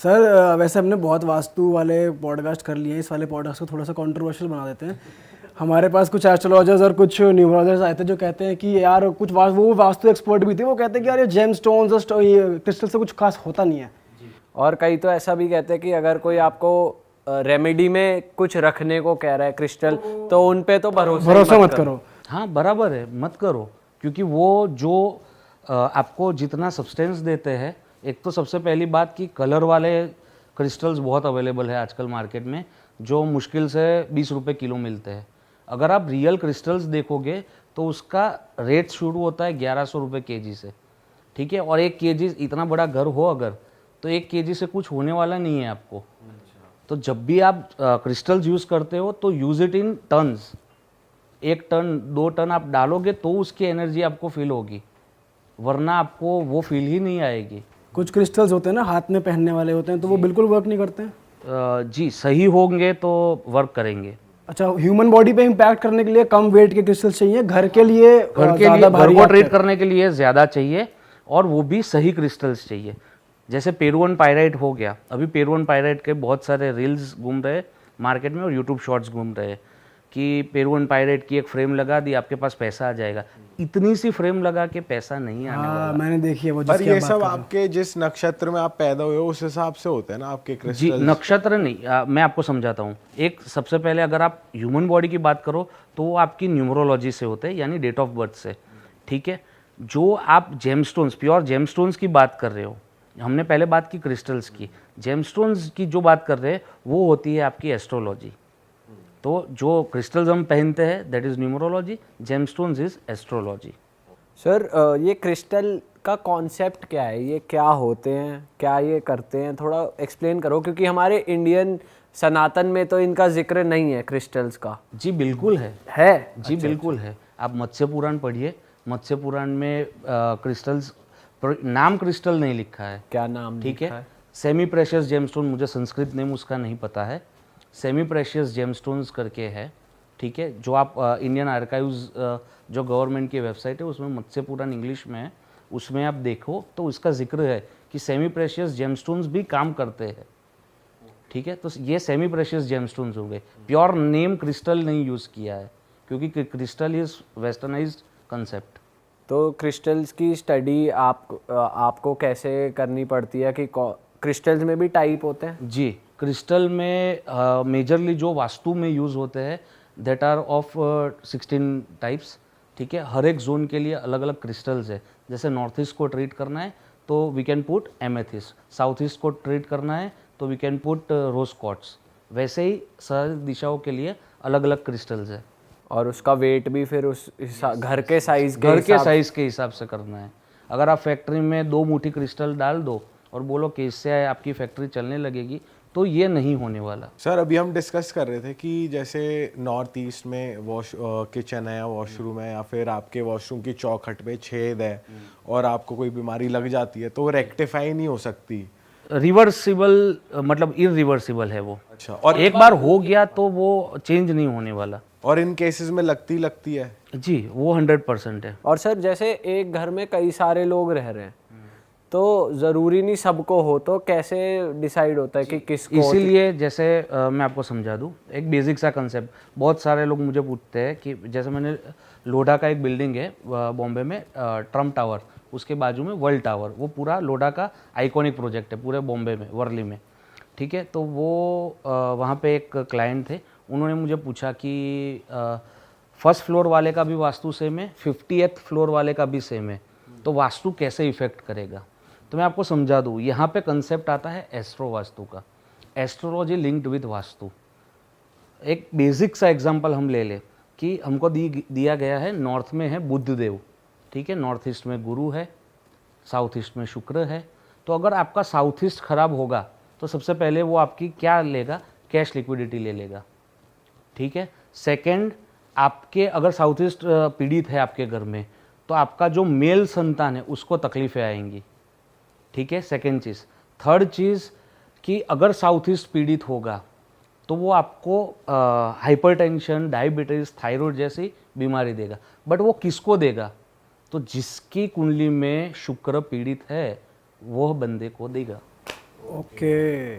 Sir वैसे हमने बहुत वास्तु वाले पॉडकास्ट कर लिए हैं, इस वाले पॉडकास्ट को थोड़ा सा कंट्रोवर्शियल बना देते हैं। हमारे पास कुछ एस्ट्रोलॉजर्स और कुछ न्यूमरोलॉजर्स आए थे जो कहते हैं कि यार कुछ वो वास्तु एक्सपर्ट भी थे, वो कहते हैं कि यार ये जेम स्टोन्स और ये क्रिस्टल से कुछ खास होता नहीं है। और कई तो ऐसा भी कहते हैं कि अगर कोई आपको रेमेडी में कुछ रखने को कह रहा है क्रिस्टल, तो उन पे तो भरोसा मत करो। हाँ बराबर है, मत करो, क्योंकि वो जो आपको जितना सब्सटेंस देते हैं, एक तो सबसे पहली बात कि कलर वाले क्रिस्टल्स बहुत अवेलेबल है आजकल मार्केट में, जो मुश्किल से 20 रुपये किलो मिलते हैं। अगर आप रियल क्रिस्टल्स देखोगे तो उसका रेट शुरू होता है 1100 रुपये केजी से, ठीक है। और 1 केजी, इतना बड़ा घर हो अगर, तो 1 केजी से कुछ होने वाला नहीं है आपको। तो जब भी आप क्रिस्टल्स यूज़ करते हो तो use it in tons. 1 ton 2 ton आप डालोगे तो उसकी एनर्जी आपको फील होगी, वरना आपको वो फील ही नहीं आएगी। कुछ क्रिस्टल्स होते हैं ना हाथ में पहनने वाले होते हैं, तो वो बिल्कुल वर्क नहीं करते हैं। जी सही होंगे तो वर्क करेंगे। अच्छा, ह्यूमन बॉडी पे इम्पैक्ट करने के लिए कम वेट के क्रिस्टल्स चाहिए, घर के लिए घर को ट्रीट करने के लिए ज़्यादा चाहिए, और वो भी सही क्रिस्टल्स चाहिए। जैसे पेरुवन पायराइट हो गया, अभी पेरुवन पायराइट के बहुत सारे रील्स घूम रहे मार्केट में और यूट्यूब शॉर्ट्स घूम रहे कि पेरुवन पायराइट की एक फ्रेम लगा दी, आपके पास पैसा आ जाएगा। इतनी सी फ्रेम लगा के पैसा नहीं आने वाला। मैंने देखी है वो। पर ये सब आपके जिस नक्षत्र में आप पैदा हुए हो उस हिसाब से होते हैं ना आपके क्रिस्टल्स? जी नक्षत्र नहीं, मैं आपको समझाता हूँ। एक सबसे पहले अगर आप ह्यूमन बॉडी की बात करो तो वो आपकी न्यूमरोलॉजी से होते हैं, यानी डेट ऑफ बर्थ से, ठीक है। जो आप जेमस्टोन्स, प्योर जेमस्टोन्स की बात कर रहे हो, हमने पहले बात की क्रिस्टल्स की, जेमस्टोन्स की जो बात कर रहे हैं वो होती है आपकी एस्ट्रोलॉजी। तो जो क्रिस्टल्स हम पहनते हैं that is numerology, gemstones is astrology. Sir ये क्रिस्टल का कॉन्सेप्ट क्या है, ये क्या होते हैं, क्या ये करते हैं, थोड़ा एक्सप्लेन करो, क्योंकि हमारे इंडियन सनातन में तो इनका जिक्र नहीं है क्रिस्टल्स का। जी बिल्कुल है जी अच्छा, बिल्कुल है। आप मत्स्य पुराण पढ़िए, मत्स्य पुराण में क्रिस्टल्स, नाम क्रिस्टल नहीं लिखा है। क्या नाम ठीक है, सेमी प्रेशियस जेमस्टोन, मुझे संस्कृत नेम उसका नहीं पता है, सेमी प्रेशियस जेमस्टोन्स करके है, ठीक है। जो आप इंडियन आर्काइव्स जो गवर्नमेंट की वेबसाइट है उसमें मत्स्य पुराण इंग्लिश में है, उसमें आप देखो तो उसका जिक्र है कि सेमी प्रेशियस जेमस्टोन्स भी काम करते हैं, ठीक है। तो ये सेमी प्रेशियस जेमस्टोन्स हो गए, प्योर नेम क्रिस्टल नहीं यूज़ किया है, क्योंकि क्रिस्टल इज़ वेस्टर्नाइज्ड कंसेप्ट। तो क्रिस्टल्स की स्टडी आपको कैसे करनी पड़ती है कि क्रिस्टल्स में भी टाइप होते हैं? जी, क्रिस्टल में मेजरली जो वास्तु में यूज़ होते हैं दैट आर ऑफ 16 टाइप्स, ठीक है। हर एक जोन के लिए अलग अलग क्रिस्टल्स है। जैसे नॉर्थ ईस्ट को ट्रीट करना है तो we can put amethyst, south east को ट्रीट करना है तो we can put rose quartz. वैसे ही सारी दिशाओं के लिए अलग अलग क्रिस्टल्स है। और उसका वेट भी फिर उस घर के साइज के हिसाब से करना है। अगर आप फैक्ट्री में 2 मुट्ठी क्रिस्टल डाल दो और बोलो कि इससे आपकी फैक्ट्री चलने लगेगी, तो ये नहीं होने वाला। सर अभी हम डिस्कस कर रहे थे कि जैसे नॉर्थ ईस्ट में किचन है या वॉशरूम है, या फिर आपके वॉशरूम की चौखट पे छेद है और आपको कोई बीमारी लग जाती है तो वो रेक्टिफाई नहीं हो सकती। रिवर्सिबल मतलब इरिवर्सिबल है वो। अच्छा, और एक बार हो गया तो वो चेंज नहीं होने वाला। और इन केसेस में लगती है? जी वो 100% है। और सर जैसे एक घर में कई सारे लोग रह रहे हैं तो ज़रूरी नहीं सबको हो, तो कैसे डिसाइड होता है कि किसको? इसीलिए जैसे मैं आपको समझा दूं एक बेसिक सा कंसेप्ट। बहुत सारे लोग मुझे पूछते हैं कि जैसे मैंने लोडा का एक बिल्डिंग है बॉम्बे में, ट्रम्प टावर, उसके बाजू में वर्ल्ड टावर, वो पूरा लोडा का आइकॉनिक प्रोजेक्ट है पूरे बॉम्बे में, वर्ली में, ठीक है। तो वो वहाँ पे एक क्लाइंट थे, उन्होंने मुझे पूछा कि फर्स्ट फ्लोर वाले का भी वास्तु सेम है, 50th फ्लोर वाले का भी सेम है, तो वास्तु कैसे इफेक्ट करेगा। तो मैं आपको समझा दूँ, यहाँ पे कंसेप्ट आता है एस्ट्रो वास्तु का, एस्ट्रोलॉजी लिंक्ड विद वास्तु। एक बेसिक सा एग्जांपल हम ले लें कि हमको दिया गया है नॉर्थ में है बुध देव, ठीक है, नॉर्थ ईस्ट में गुरु है, साउथ ईस्ट में शुक्र है। तो अगर आपका साउथ ईस्ट खराब होगा तो सबसे पहले वो आपकी क्या लेगा, कैश लिक्विडिटी ले लेगा, ठीक है। सेकंड, आपके अगर साउथ ईस्ट पीड़ित है आपके घर में तो आपका जो मेल संतान है उसको तकलीफें आएंगी, ठीक है, सेकंड चीज़। थर्ड चीज़ कि अगर साउथ ईस्ट पीड़ित होगा तो वो आपको हाइपरटेंशन, डायबिटीज़, थायराइड जैसी बीमारी देगा। बट वो किसको देगा, तो जिसकी कुंडली में शुक्र पीड़ित है वो बंदे को देगा। ओके।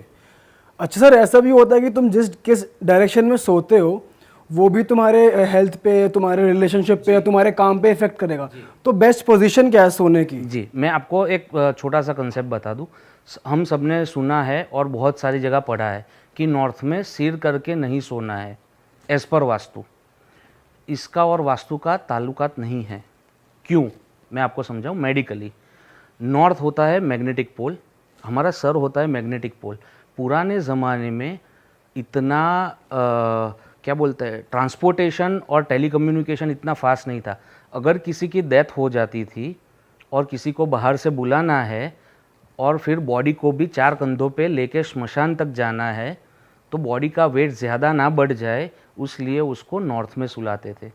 अच्छा सर, ऐसा भी होता है कि तुम किस डायरेक्शन में सोते हो वो भी तुम्हारे हेल्थ पे, तुम्हारे रिलेशनशिप पे या तुम्हारे काम पे इफेक्ट करेगा, तो बेस्ट पोजीशन क्या है सोने की? जी, मैं आपको एक छोटा सा कंसेप्ट बता दूं। हम सबने सुना है और बहुत सारी जगह पढ़ा है कि नॉर्थ में सिर करके नहीं सोना है, एज पर वास्तु। इसका और वास्तु का ताल्लुकात नहीं है। क्यों? मैं आपको समझाऊं मेडिकली। नॉर्थ होता है मैग्नेटिक पोल, हमारा सर होता है मैग्नेटिक पोल। पुराने ज़माने में इतना क्या बोलते हैं, ट्रांसपोर्टेशन और टेलीकम्युनिकेशन इतना फास्ट नहीं था। अगर किसी की डेथ हो जाती थी और किसी को बाहर से बुलाना है और फिर बॉडी को भी 4 कंधों पे लेके श्मशान तक जाना है, तो बॉडी का वेट ज़्यादा ना बढ़ जाए, उसलिए उसको नॉर्थ में सुलाते थे,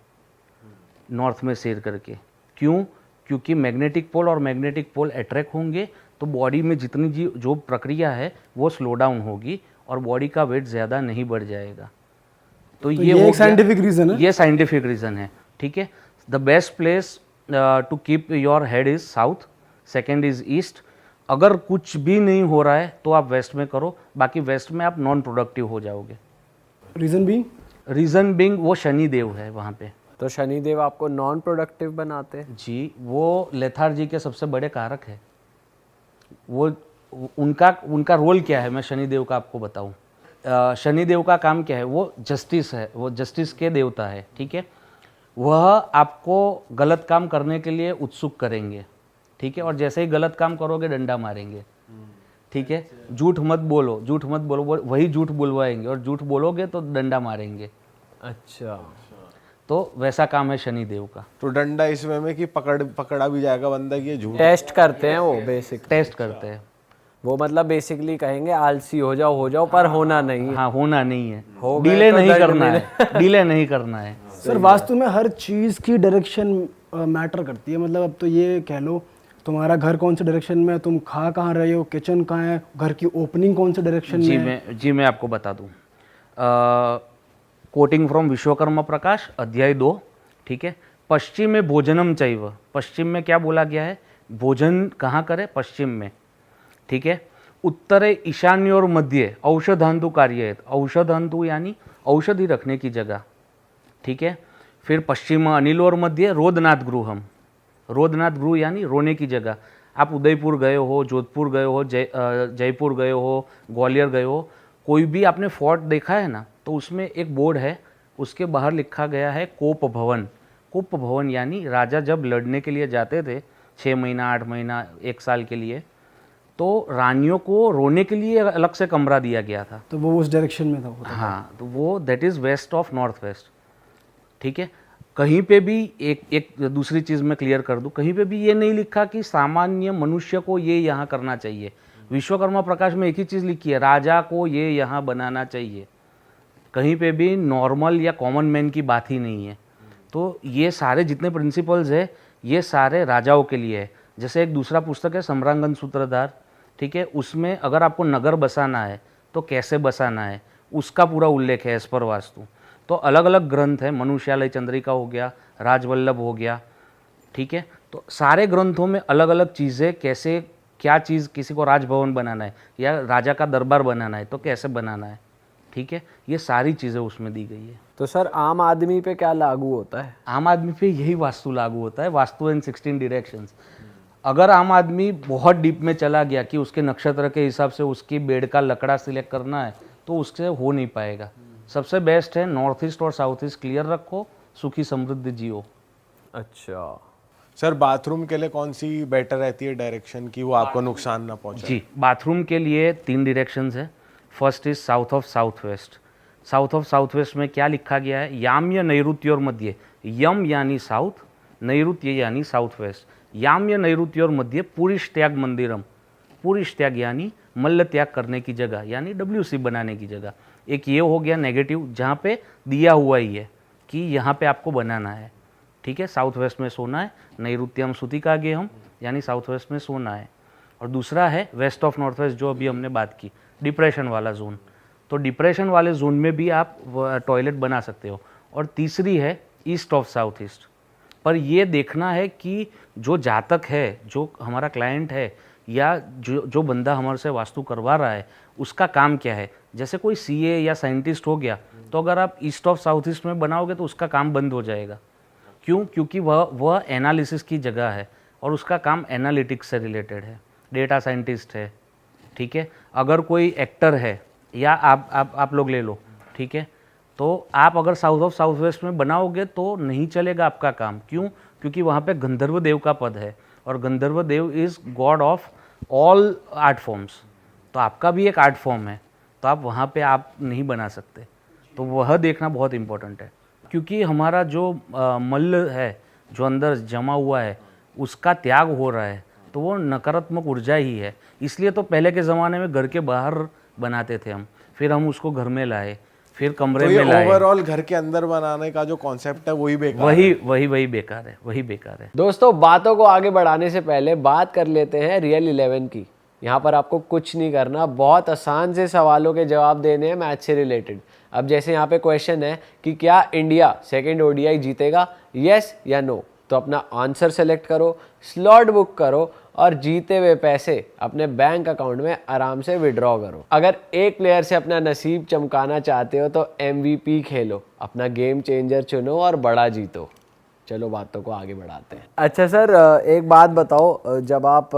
नॉर्थ में सिर करके। क्यों? क्योंकि मैग्नेटिक पोल और मैग्नेटिक पोल अट्रैक्ट होंगे तो बॉडी में जितनी जो प्रक्रिया है वो स्लो डाउन होगी और बॉडी का वेट ज़्यादा नहीं बढ़ जाएगा। तो ये एक साइंटिफिक रीज़न है। ये साइंटिफिक रीज़न है, ठीक है। The best place to keep your head is south, second is east. अगर कुछ भी नहीं हो रहा है तो आप वेस्ट में करो, बाकी वेस्ट में आप नॉन प्रोडक्टिव हो जाओगे। रीज़न भी? रीज़न बिंग वो शनि देव है वहाँ पे। तो शनिदेव आपको नॉन प्रोडक्टिव बनाते हैं? जी, वो लेथार्जी के सबसे बड़े कारक है। वो उनका रोल क्या है, मैं शनिदेव का आपको बताऊं। शनिदेव का काम क्या है? वो जस्टिस है, वो जस्टिस के देवता है, ठीक है। वह आपको गलत काम करने के लिए उत्सुक करेंगे, ठीक है, और जैसे ही गलत काम करोगे डंडा मारेंगे, ठीक है। झूठ मत बोलो, झूठ मत बोलो, वही झूठ बुलवाएंगे, और झूठ बोलोगे तो डंडा मारेंगे। अच्छा, तो वैसा काम है शनिदेव का। तो डंडा इस वे में कि पकड़ा भी जाएगा बंदा कि ये झूठ। टेस्ट करते हैं वो, बेसिक टेस्ट करते हैं वो, मतलब बेसिकली कहेंगे आलसी हो जाओ, पर होना नहीं है। हाँ, होना नहीं है, हो गए डिले तो नहीं दंड करना है, डिले नहीं करना है। सर वास्तु में हर चीज़ की डायरेक्शन मैटर करती है। मतलब अब तो ये कह लो तुम्हारा घर कौन से डायरेक्शन में है, तुम खा कहाँ रहे हो, किचन कहाँ है, घर की ओपनिंग कौन से डायरेक्शन में है। जी मैं आपको बता दूं। कोटिंग फ्रॉम विश्वकर्मा प्रकाश अध्याय 2, ठीक है। पश्चिम में भोजनम चैव, पश्चिम में क्या बोला गया है? भोजन कहाँ करे? पश्चिम में, ठीक है। उत्तरे ईशान्योर मध्य औषधांतु कार्य, औषधांतु यानी औषधि रखने की जगह, ठीक है। फिर पश्चिम अनिलोर मध्य रोदनाथ गृहम, रोदनाथ गृह यानी रोने की जगह। आप उदयपुर गए हो, जोधपुर गए हो, जयपुर गए हो, ग्वालियर गए हो, कोई भी आपने फोर्ट देखा है ना, तो उसमें एक बोर्ड है, उसके बाहर लिखा गया है कोप भवन। कोप भवन यानी राजा जब लड़ने के लिए जाते थे 6 महीना 8 महीना 1 साल के लिए, तो रानियों को रोने के लिए अलग से कमरा दिया गया था। तो वो उस डायरेक्शन में था। हाँ, तो वो that is west of north west, ठीक है। कहीं पे भी एक दूसरी चीज़ मैं क्लियर कर दूं, कहीं पे भी ये नहीं लिखा कि सामान्य मनुष्य को ये यहाँ करना चाहिए। विश्वकर्मा प्रकाश में एक ही चीज़ लिखी है, राजा को ये यहाँ बनाना चाहिए। कहीं पे भी नॉर्मल या कॉमन मैन की बात ही नहीं है। तो ये सारे जितने प्रिंसिपल्स है ये सारे राजाओं के लिए है। जैसे एक दूसरा पुस्तक है सम्रांगन सूत्रधार, ठीक है, उसमें अगर आपको नगर बसाना है तो कैसे बसाना है उसका पूरा उल्लेख है एस पर वास्तु। तो अलग अलग ग्रंथ है, मनुष्यालय चंद्रिका हो गया, राजवल्लभ हो गया, ठीक है। तो सारे ग्रंथों में अलग अलग चीज़ें, कैसे क्या चीज़, किसी को राजभवन बनाना है या राजा का दरबार बनाना है तो कैसे बनाना है, ठीक है, ये सारी चीज़ें उसमें दी गई है। तो सर आम आदमी पे क्या लागू होता है? आम आदमी पे यही वास्तु लागू होता है, वास्तु इन 16 डायरेक्शंस। अगर आम आदमी बहुत डीप में चला गया कि उसके नक्षत्र के हिसाब से उसकी बेड का लकड़ा सिलेक्ट करना है तो उससे हो नहीं पाएगा। सबसे बेस्ट है नॉर्थ ईस्ट और साउथ ईस्ट क्लियर रखो, सुखी समृद्ध जियो। अच्छा सर बाथरूम के लिए कौन सी बेटर रहती है डायरेक्शन की वो आपको नुकसान ना पहुंचे? जी, बाथरूम के लिए 3 डायरेक्शंस है। First is south of south west. South of south west में क्या लिखा गया है? याम्य नैऋत्योर मध्य, यम यानी साउथ, नैऋत्य यानी साउथ वेस्ट। याम्य नैऋत्योर मध्य पुरुष त्याग मंदिरम, पुरुष त्याग यानी मल्ल त्याग करने की जगह, यानी WC बनाने की जगह। एक ये हो गया नेगेटिव, जहाँ पे दिया हुआ ही है कि यहाँ पे आपको बनाना है, ठीक है, साउथ वेस्ट में सोना है। नैऋत्यम सुतिका गेहम यानी साउथ वेस्ट में सोना है। और दूसरा है वेस्ट ऑफ नॉर्थ वेस्ट, जो अभी हमने बात की, डिप्रेशन वाला जोन। तो डिप्रेशन वाले जोन में भी आप टॉयलेट बना सकते हो। और तीसरी है ईस्ट ऑफ साउथ ईस्ट। पर ये देखना है कि जो जातक है, जो हमारा क्लाइंट है, या जो बंदा हमारे से वास्तु करवा रहा है उसका काम क्या है। जैसे कोई सीए या साइंटिस्ट हो गया, तो अगर आप ईस्ट ऑफ साउथ ईस्ट में बनाओगे तो उसका काम बंद हो जाएगा। क्यों? क्योंकि वह एनालिसिस की जगह है और उसका काम एनालिटिक्स से रिलेटेड है, डेटा साइंटिस्ट है, ठीक है। अगर कोई एक्टर है या आप लोग ले लो, ठीक है, तो आप अगर साउथ ऑफ साउथ वेस्ट में बनाओगे तो नहीं चलेगा आपका काम। क्यों? क्योंकि वहाँ पे गंधर्व देव का पद है और Gandharva Dev is god of all art forms, तो आपका भी एक आर्ट फॉर्म है, तो आप वहाँ पे आप नहीं बना सकते। तो वह देखना बहुत इम्पोर्टेंट है, क्योंकि हमारा जो मल्ल है, जो अंदर जमा हुआ है, उसका त्याग हो रहा है, तो वो नकारात्मक ऊर्जा ही है। इसलिए तो पहले के ज़माने में घर के बाहर बनाते थे हम, फिर हम उसको घर में लाए, फिर कमरे तो में ये लाए। ओवरऑल घर के अंदर बनाने का जो कॉन्सेप्ट है वही बेकार है। वही बेकार है, वही बेकार है। दोस्तों, बातों को आगे बढ़ाने से पहले बात कर लेते हैं रियल 11 की। यहाँ पर आपको कुछ नहीं करना, बहुत आसान से सवालों के जवाब देने हैं मैच से रिलेटेड। अब जैसे यहाँ पे क्वेश्चन है कि क्या इंडिया सेकंड ओडीआई जीतेगा, यस या नो, तो अपना आंसर सेलेक्ट करो, स्लॉट बुक करो और जीते हुए पैसे अपने बैंक अकाउंट में आराम से विड्रॉ करो। अगर एक प्लेयर से अपना नसीब चमकाना चाहते हो तो MVP खेलो, अपना गेम चेंजर चुनो और बड़ा जीतो। चलो बातों को आगे बढ़ाते हैं। अच्छा सर, एक बात बताओ, जब आप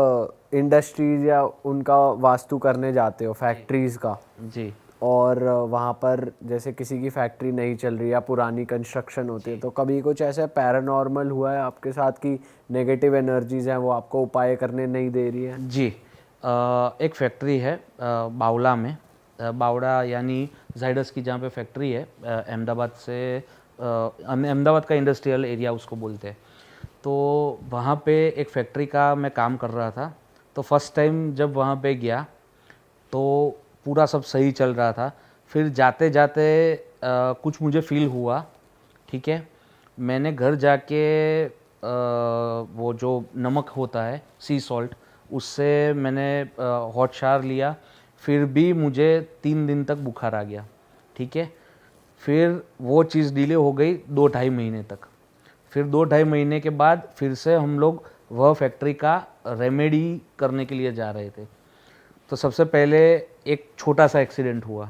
इंडस्ट्रीज या उनका वास्तु करने जाते हो, फैक्ट्रीज का जी, और वहाँ पर जैसे किसी की फैक्ट्री नहीं चल रही या पुरानी कंस्ट्रक्शन होती है, तो कभी कुछ ऐसा पैरानॉर्मल हुआ है आपके साथ कि नेगेटिव एनर्जीज हैं वो आपको उपाय करने नहीं दे रही है? जी, एक फैक्ट्री है बावला में, बावड़ा यानी जाइडस की जहाँ पे फैक्ट्री है, अहमदाबाद से, अहमदाबाद का इंडस्ट्रियल एरिया उसको बोलते हैं। तो वहाँ पे एक फैक्ट्री का मैं काम कर रहा था। तो फर्स्ट टाइम जब वहाँ पे गया तो पूरा सब सही चल रहा था। फिर जाते जाते कुछ मुझे फील हुआ, ठीक है। मैंने घर जाके वो जो नमक होता है, सी सॉल्ट, उससे मैंने हॉट शावर लिया, फिर भी मुझे 3 दिन तक बुखार आ गया, ठीक है। फिर वो चीज़ डिले हो गई 2-2.5 महीने तक। फिर 2-2.5 महीने के बाद फिर से हम लोग वह फैक्ट्री का रेमेडी करने के लिए जा रहे थे। तो सबसे पहले एक छोटा सा एक्सीडेंट हुआ,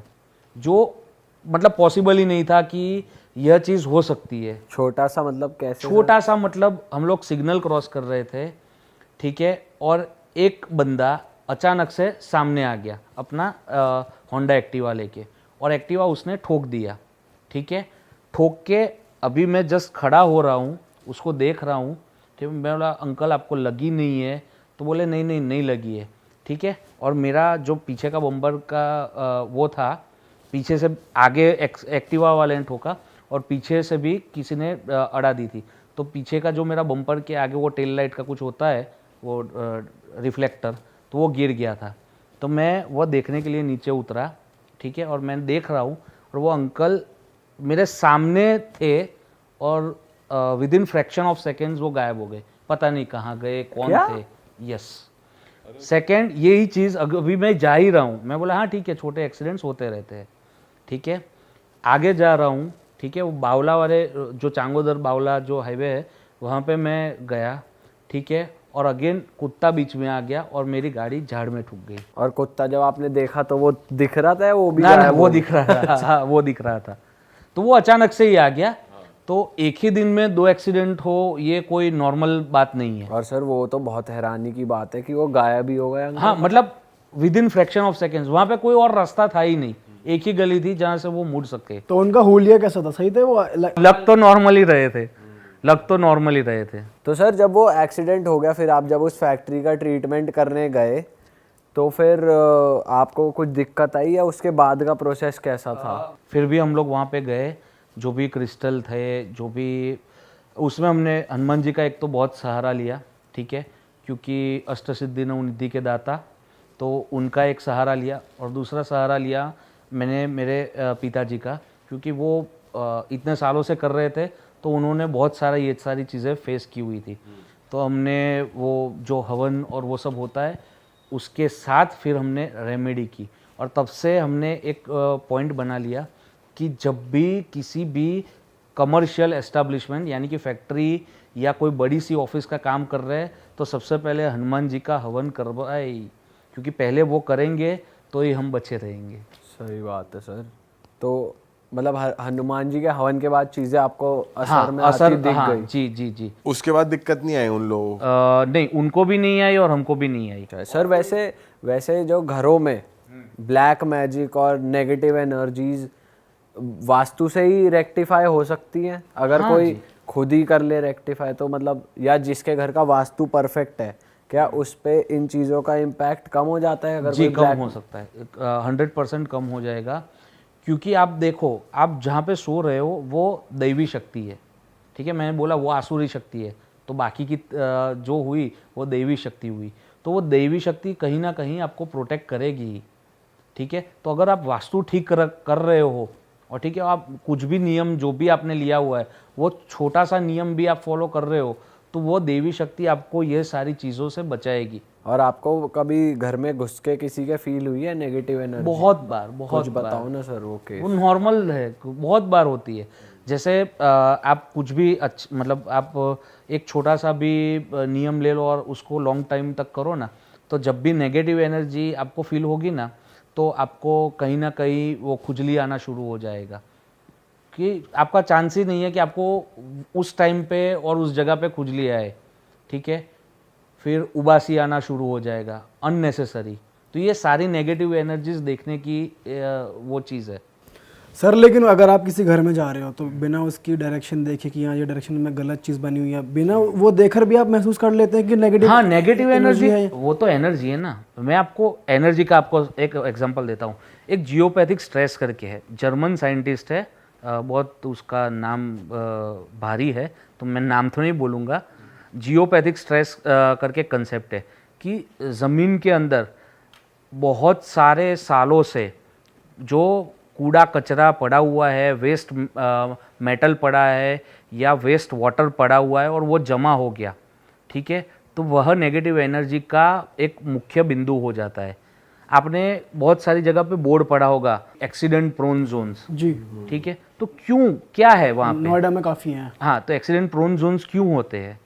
जो मतलब पॉसिबल ही नहीं था कि यह चीज़ हो सकती है। छोटा सा मतलब कैसे? छोटा सा मतलब हम लोग सिग्नल क्रॉस कर रहे थे, ठीक है, और एक बंदा अचानक से सामने आ गया अपना होंडा एक्टिवा लेके, और एक्टिवा उसने ठोक दिया, ठीक है। ठोक के अभी मैं जस्ट खड़ा हो रहा हूँ, उसको देख रहा हूँ, ठीक है। मैं बोला अंकल आपको लगी नहीं है? तो बोले नहीं नहीं नहीं लगी है, ठीक है। और मेरा जो पीछे का बम्पर का वो था, पीछे से आगे एक्टिवा वाले ने ठोका और पीछे से भी किसी ने अड़ा दी थी। तो पीछे का जो मेरा बम्पर के आगे वो टेल लाइट का कुछ होता है, वो रिफ्लेक्टर, तो वो गिर गया था। तो मैं वो देखने के लिए नीचे उतरा, ठीक है, और मैं देख रहा हूँ और वो अंकल मेरे सामने थे और with in fraction of seconds वो गायब हो गए। पता नहीं कहाँ गए, कौन क्या? थे। यस, सेकेंड यही चीज़ अभी मैं जा ही रहा हूँ। मैं बोला हाँ ठीक है, छोटे एक्सीडेंट्स होते रहते हैं, ठीक है। आगे जा रहा हूँ, ठीक है, वो बावला वाले जो चांगोदर बावला जो हाईवे है वहाँ पे मैं गया, ठीक है, और अगेन कुत्ता बीच में आ गया और मेरी गाड़ी झाड़ में ठुक गई। और कुत्ता जब आपने देखा तो वो दिख रहा था, वो भी ना गायब वो हो दिख रहा था, हाँ वो दिख रहा था। तो वो अचानक से ही आ गया। तो एक ही दिन में 2 एक्सीडेंट हो, ये कोई नॉर्मल बात नहीं है। और सर वो तो बहुत हैरानी की बात है कि वो गायब ही हो गया। हाँ मतलब with in fraction of seconds, वहाँ पे कोई और रास्ता था ही नहीं, एक ही गली थी जहाँ से वो मुड़ सके। तो उनका हुलिया कैसा था? सही थे वो? लग तो नॉर्मल ही रहे थे, लग तो नॉर्मल ही रहे थे। तो सर जब वो एक्सीडेंट हो गया, फिर आप जब उस फैक्ट्री का ट्रीटमेंट करने गए तो फिर आपको कुछ दिक्कत आई या उसके बाद का प्रोसेस कैसा था? फिर भी हम लोग वहाँ पे गए, जो भी क्रिस्टल थे, जो भी, उसमें हमने हनुमान जी का एक तो बहुत सहारा लिया, ठीक है, क्योंकि अष्टसिद्धि नवनिधि के दाता, तो उनका एक सहारा लिया। और दूसरा सहारा लिया मैंने मेरे पिताजी का, क्योंकि वो इतने सालों से कर रहे थे, तो उन्होंने बहुत सारा ये सारी चीज़ें फेस की हुई थी। तो हमने वो जो हवन और वो सब होता है उसके साथ फिर हमने रेमेडी की। और तब से हमने एक पॉइंट बना लिया कि जब भी किसी भी कमर्शियल एस्टेब्लिशमेंट यानी कि फैक्ट्री या कोई बड़ी सी ऑफिस का काम कर रहे हैं तो सबसे पहले हनुमान जी का हवन करवाए, क्योंकि पहले वो करेंगे तो ही हम बचे रहेंगे। सही बात है सर। तो मतलब हनुमान जी के हवन के बाद चीजें आपको असर में आती दिख हाँ, गई। जी जी जी। उसके बाद दिक्कत नहीं आई उन लोगों को? नहीं, उनको भी नहीं आई और हमको भी नहीं आई। अच्छा, सर वैसे जो घरों में ब्लैक मैजिक और नेगेटिव एनर्जीज वास्तु से ही रेक्टिफाई हो सकती हैं? अगर हाँ कोई जी। खुद ही कर ले रेक्टिफाई तो मतलब, या जिसके घर का वास्तु परफेक्ट है, क्या उस पे इन चीज़ों का इम्पैक्ट कम हो जाता है? अगर जी, कोई कम black- हो सकता है, 100% कम हो जाएगा। क्योंकि आप देखो, आप जहाँ पे सो रहे हो वो दैवी शक्ति है, ठीक है। मैंने बोला वो आसुरी शक्ति है, तो बाकी की जो हुई वो दैवी शक्ति हुई। तो वो दैवी शक्ति कहीं ना कहीं आपको प्रोटेक्ट करेगी ही, ठीक है। तो अगर आप वास्तु ठीक कर रहे हो, और ठीक है, आप कुछ भी नियम जो भी आपने लिया हुआ है वो छोटा सा नियम भी आप फॉलो कर रहे हो, तो वो देवी शक्ति आपको ये सारी चीज़ों से बचाएगी। और आपको कभी घर में घुस के किसी के फील हुई है नेगेटिव एनर्जी? बहुत बार, बहुत कुछ बार। बताओ ना सर वो केस। वो नॉर्मल है, बहुत बार होती है। जैसे आप कुछ भी मतलब आप एक छोटा सा भी नियम ले लो और उसको लॉन्ग टाइम तक करो ना, तो जब भी नेगेटिव एनर्जी आपको फील होगी ना, तो आपको कहीं ना कहीं वो खुजली आना शुरू हो जाएगा। कि आपका चांस ही नहीं है कि आपको उस टाइम पे और उस जगह पे खुजली आए, ठीक है। फिर उबासी आना शुरू हो जाएगा अननेसेसरी। तो ये सारी नेगेटिव एनर्जीज देखने की वो चीज़ है। सर लेकिन अगर आप किसी घर में जा रहे हो तो बिना उसकी डायरेक्शन देखे कि यहाँ ये डायरेक्शन में गलत चीज़ बनी हुई है, बिना वो देखकर भी आप महसूस कर लेते हैं कि नेगेटिव, हाँ, नेगेटिव एनर्जी है। वो तो एनर्जी है ना। मैं आपको एनर्जी का आपको एक एग्जांपल देता हूँ। एक जियोपैथिक स्ट्रेस करके है, जर्मन साइंटिस्ट है, बहुत उसका नाम भारी है तो मैं नाम तो नहीं बोलूँगा। जियोपैथिक स्ट्रेस करके कंसेप्ट है कि ज़मीन के अंदर बहुत सारे सालों से जो कूड़ा कचरा पड़ा हुआ है, वेस्ट मेटल पड़ा है या वेस्ट वाटर पड़ा हुआ है और वो जमा हो गया, ठीक है, तो वह नेगेटिव एनर्जी का एक मुख्य बिंदु हो जाता है। आपने बहुत सारी जगह पे बोर्ड पढ़ा होगा, एक्सीडेंट प्रोन जोन्स, जी, ठीक है। तो क्यों, क्या है वहाँ पे? नोएडा में काफ़ी हैं। हाँ, तो एक्सीडेंट प्रोन जोन्स क्यों होते हैं?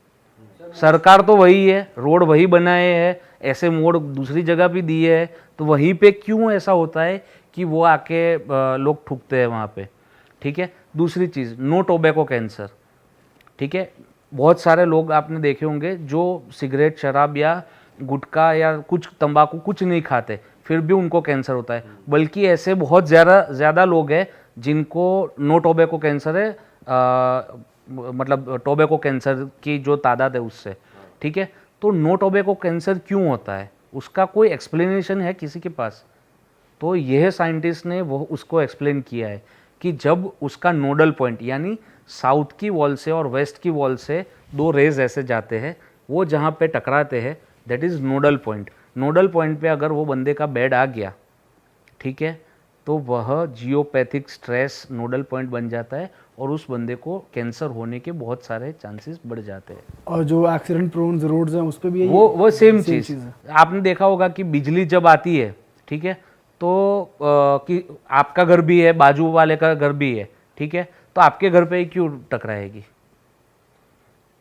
सरकार तो वही है, रोड वही बनाए है, ऐसे मोड़ दूसरी जगह भी दिए है, तो वहीं पे क्यों ऐसा होता है कि वो आके लोग ठुकते हैं वहाँ पे, ठीक है। दूसरी चीज़, नो टोबैको कैंसर, ठीक है। बहुत सारे लोग आपने देखे होंगे जो सिगरेट, शराब या गुटखा या कुछ तंबाकू कुछ नहीं खाते, फिर भी उनको कैंसर होता है। बल्कि ऐसे बहुत ज़्यादा लोग हैं जिनको नो टोबैको कैंसर है, मतलब टोबैको कैंसर की जो तादाद है उससे, ठीक है। तो नो टोबैको कैंसर क्यों होता है, उसका कोई एक्सप्लेनेशन है किसी के पास? तो यह साइंटिस्ट ने वो उसको एक्सप्लेन किया है कि जब उसका नोडल पॉइंट, यानी साउथ की वॉल से और वेस्ट की वॉल से दो रेज ऐसे जाते हैं, वो जहाँ पे टकराते हैं that is nodal point. Nodal point पे अगर वो बंदे का बेड आ गया, ठीक है, तो वह जियोपैथिक स्ट्रेस नोडल पॉइंट बन जाता है और उस बंदे को कैंसर होने के बहुत सारे चांसेस बढ़ जाते हैं। और जो एक्सीडेंट प्रोन रोड्स हैं उस पे भी यही वो सेम चीज़ चीज़ है। आपने देखा होगा कि बिजली जब आती है, ठीक है, तो कि आपका घर भी है, बाजू वाले का घर भी है, ठीक है, तो आपके घर पे ही क्यों टकराएगी,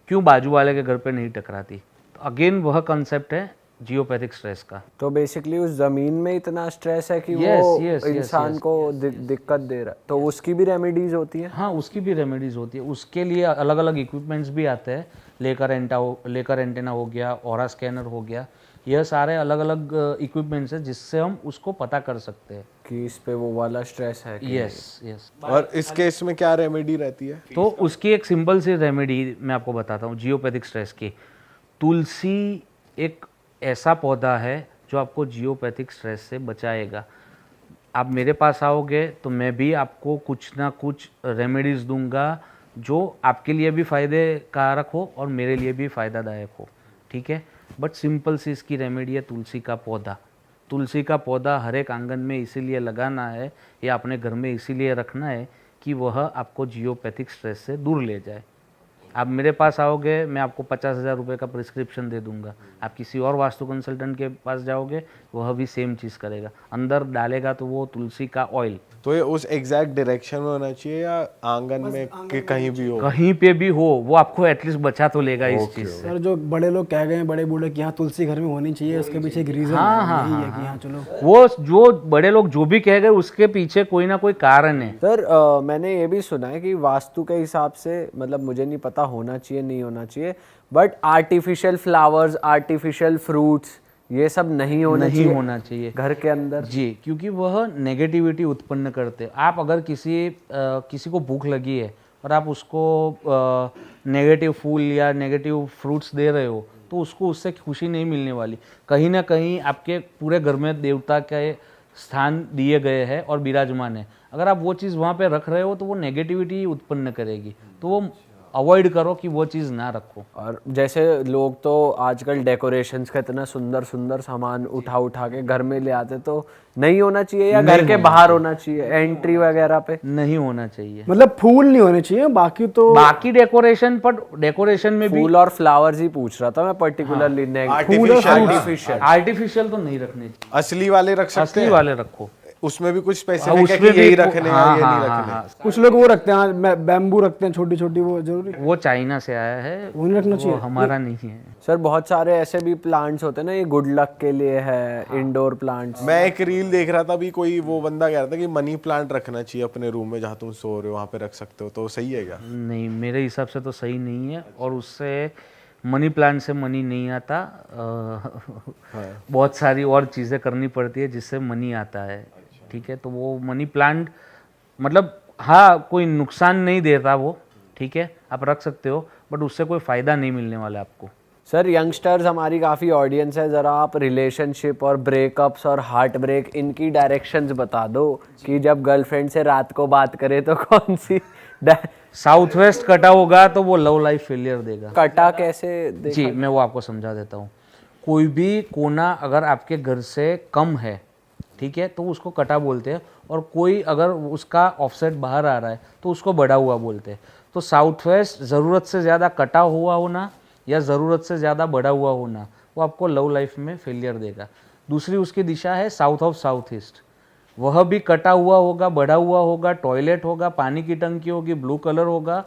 क्यों बाजू वाले के घर पे नहीं टकराती? तो अगेन वह कंसेप्ट है जियोपैथिक स्ट्रेस का। तो बेसिकली उस जमीन में इतना स्ट्रेस है कि Yes, वो yes, yes, इंसान yes, को दिक्कत दे रहा है, तो उसकी भी रेमेडीज होती है? हाँ, उसकी भी रेमेडीज होती है। उसके लिए अलग अलग इक्विपमेंट्स भी आते हैं, लेकर एंटेना हो गया, ऑरा स्कैनर हो गया, यह सारे अलग अलग इक्विपमेंट्स हैं जिससे हम उसको पता कर सकते हैं कि इस पे वो वाला स्ट्रेस है कि यस यस। और इस केस में क्या रेमेडी रहती है? तो उसकी एक सिंपल सी रेमेडी मैं आपको बताता हूँ जियोपैथिक स्ट्रेस की। तुलसी एक ऐसा पौधा है जो आपको जियोपैथिक स्ट्रेस से बचाएगा। आप मेरे पास आओगे तो मैं भी आपको कुछ ना कुछ रेमेडीज दूंगा जो आपके लिए भी फ़ायदे कारक हो और मेरे लिए भी फ़ायदादायक हो, ठीक है। बट सिंपल सी इसकी रेमेडी है तुलसी का पौधा। तुलसी का पौधा हर एक आंगन में इसीलिए लगाना है या अपने घर में इसीलिए रखना है कि वह आपको जियोपैथिक स्ट्रेस से दूर ले जाए। आप मेरे पास आओगे, मैं आपको 50,000 रुपये का प्रिस्क्रिप्शन दे दूंगा। आप किसी और वास्तु कंसल्टेंट के पास जाओगे, वह भी सेम चीज़ करेगा, अंदर डालेगा तो वो तुलसी का ऑयल। तो ये उस एग्जैक्ट डायरेक्शन में होना चाहिए या आंगन में कि कहीं भी हो? कहीं पे भी हो वो आपको एटलीस्ट बचा तो लेगा इस चीज से। सर जो बड़े लोग कह गए हैं, बड़े बूढ़े कि यहाँ तुलसी घर में होनी चाहिए, उसके पीछे एक रीजन यही है कि यहाँ चलो। वो जो बड़े लोग जो भी कह गए उसके पीछे कोई ना कोई कारण है। सर मैंने ये भी सुना है कि वास्तु के हिसाब से, मतलब मुझे नहीं पता होना चाहिए नहीं होना चाहिए, but artificial flowers, artificial fruits, ये सब नहीं होना चाहिए घर के अंदर। जी, क्योंकि वह नेगेटिविटी उत्पन्न करते हैं। आप अगर किसी को भूख लगी है और आप उसको नेगेटिव फूल या नेगेटिव फ्रूट्स दे रहे हो तो उसको उससे खुशी नहीं मिलने वाली। कहीं ना कहीं आपके पूरे घर में देवता के स्थान दिए गए हैं और विराजमान है, अगर आप वो चीज़ वहाँ पे रख रहे हो तो वो नेगेटिविटी उत्पन्न करेगी, तो वो अवॉइड करो कि वो चीज़ ना रखो। और जैसे लोग तो आजकल डेकोरेशंस का इतना सुंदर सुंदर सामान उठा उठा के घर में ले आते, तो नहीं होना चाहिए या घर के बाहर होना चाहिए एंट्री वगैरह पे? नहीं होना चाहिए, मतलब फूल नहीं होने चाहिए, बाकी तो बाकी डेकोरेशन, पर डेकोरेशन में भी फूल और फ्लावर्स ही पूछ रहा था मैं पर्टिकुलरली। आर्टिफिशियल तो नहीं रखने चाहिए, असली वाले रख सकते असली हैं? वाले रखो। उसमें भी कुछ स्पेसिफिक है कि यही रखने हैं ये नहीं रखने? कुछ लोग वो रखते हैं, बैम्बू रखते हैं छोटी छोटी, वो जरूरी वो चाइना से आया है, वो नहीं रखना वो चाहिए। हमारा नहीं है। सर बहुत सारे ऐसे भी प्लांट्स होते हैं ना, ये गुड लक के लिए है, इंडोर प्लांट्स। मैं एक रील देख रहा था अभी, कोई वो बंदा कह रहा था कि मनी प्लांट रखना चाहिए अपने रूम में, जहाँ तुम सो रहे हो वहाँ पे रख सकते हो, तो सही है क्या? नहीं, मेरे हिसाब से तो सही नहीं है, और उससे मनी प्लांट से मनी नहीं आता। बहुत सारी और चीज़ें करनी पड़ती है जिससे मनी आता है, ठीक है। तो वो मनी प्लांट मतलब हाँ कोई नुकसान नहीं देता वो, ठीक है, आप रख सकते हो, बट उससे कोई फ़ायदा नहीं मिलने वाला आपको। सर यंगस्टर्स हमारी काफ़ी ऑडियंस है, ज़रा आप रिलेशनशिप और ब्रेकअप्स और हार्ट ब्रेक इनकी डायरेक्शंस बता दो कि जब गर्लफ्रेंड से रात को बात करे तो कौन सी साउथ वेस्ट कटा होगा तो वो लव लाइफ फेलियर देगा। कटा कैसे जी, मैं वो आपको समझा देता हूँ। कोई भी कोना अगर आपके घर से कम है, ठीक है, तो उसको कटा बोलते हैं, और कोई अगर उसका ऑफसेट बाहर आ रहा है तो उसको बढ़ा हुआ बोलते हैं। तो साउथ वेस्ट ज़रूरत से ज़्यादा कटा हुआ होना या ज़रूरत से ज़्यादा बढ़ा हुआ होना वो आपको लव लाइफ में फेलियर देगा। दूसरी उसकी दिशा है साउथ ऑफ साउथ ईस्ट, वह भी कटा हुआ होगा, बढ़ा हुआ होगा, टॉयलेट होगा, पानी की टंकी होगी, ब्लू कलर होगा,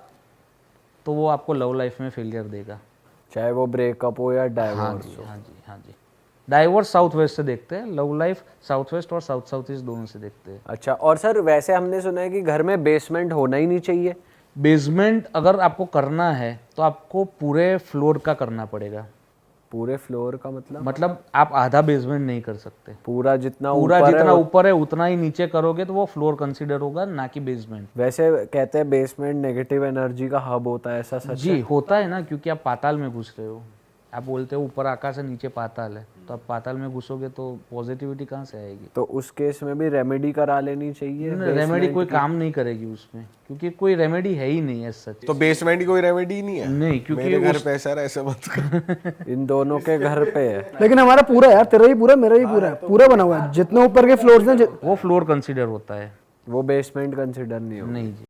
तो वो आपको लव लाइफ में फेलियर देगा, चाहे वो ब्रेकअप हो या हाँ डाइवोर्स जी, हो। हाँ जी, हाँ जी। डाइवोर्स साउथ वेस्ट से देखते हैं, लव लाइफ साउथ वेस्ट और साउथ साउथ ईस्ट दोनों से देखते हैं। अच्छा, और सर वैसे हमने सुना है कि घर में बेसमेंट होना ही नहीं चाहिए। बेसमेंट अगर आपको करना है तो आपको पूरे फ्लोर का करना पड़ेगा। पूरे फ्लोर का मतलब आप आधा बेसमेंट नहीं कर सकते, पूरा जितना पूरा ऊपर जितना है ऊपर है उतना ही नीचे करोगे तो वो फ्लोर कंसीडर होगा, ना कि बेसमेंट। वैसे कहते हैं बेसमेंट नेगेटिव एनर्जी का हब होता है, ऐसा सच जी है? होता है ना, क्योंकि आप पाताल में घुस रहे हो। आप बोलते हो ऊपर आकाश है नीचे पाताल है, तो आप पाताल में घुसोगे तो पॉजिटिविटी कहाँ से आएगी? तो उस केस में भी रेमेडी करा लेनी चाहिए। रेमेडी कोई काम नहीं करेगी उसमें, क्योंकि कोई रेमेडी है ही नहीं ऐसा। तो बेसमेंट की कोई रेमेडी नहीं है? नहीं, क्योंकि मेरे घर पे ऐसा ऐसे मत कर। इन दोनों के घर पे है। लेकिन हमारा पूरा यार, तेरा ही पूरा मेरा ही पूरा है, पूरा बना हुआ है, जितने ऊपर के फ्लोर्स हैं वो फ्लोर कंसीडर होता है। वो बेसमेंट कंसिडर नहीं होगा। नहीं जी।